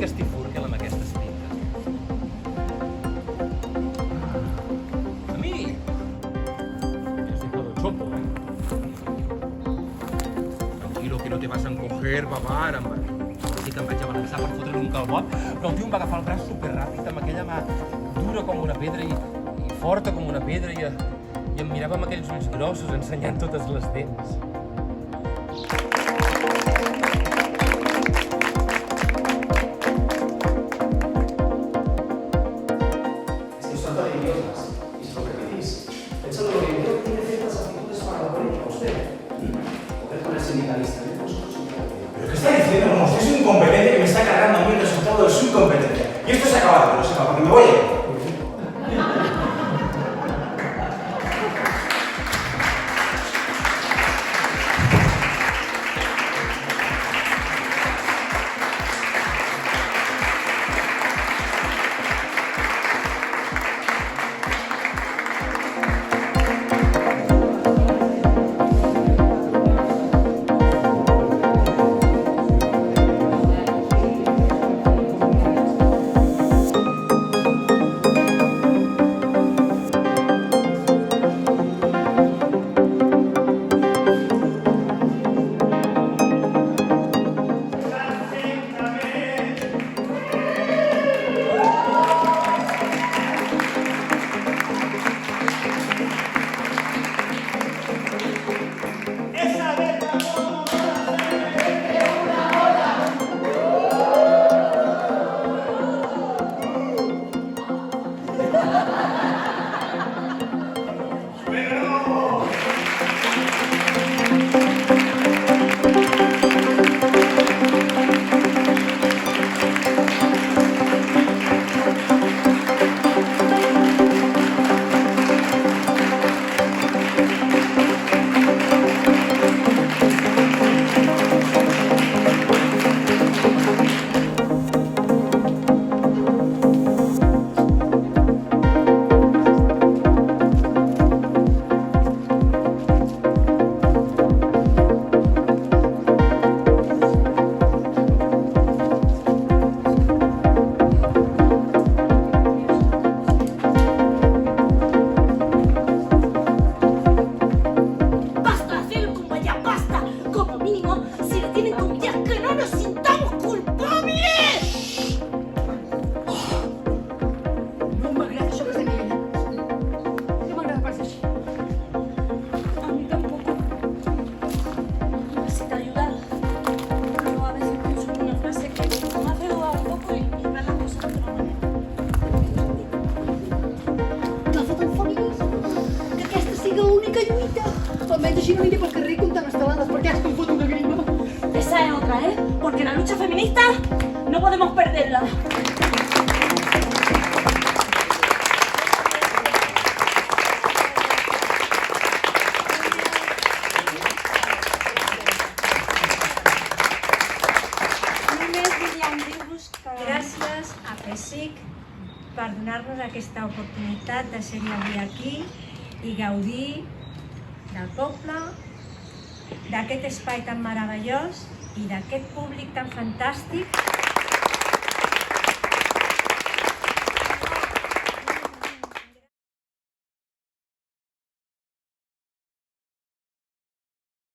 que estic furgel amb aquestes pintes. Amic! Me has dejado chopo, ¿eh? Tranquilo, que no te vas a encoger, babar, amb... Sí que em vaig abalançar per fotre-li un calbot, però el tio em va agafar el braç superràpid amb aquella mà dura com una pedra i forta com una pedra i em mirava amb aquells ulls grossos ensenyant totes les dents. Esto es tanto de idiotas. Y es lo que decís. Pensando que el idiota tiene ciertas actitudes para la política, usted. Poder con el sindicalista. ¿Pero qué está diciendo? Como usted es un incompetente que me está cargando a mí el resultado de su incompetencia. Y esto se acaba, que lo sepa, porque me voy a ir. Almenys així no aniré pel carrer contant estelades perquè has que em fot una grima. Esa es otra, ¿eh? Porque la lucha feminista no podemos perderla. Gràcies a PSIC per donar-nos aquesta oportunitat de ser-hi avui aquí i gaudir del poble, d'aquest espai tan meravellós i d'aquest públic tan fantàstic.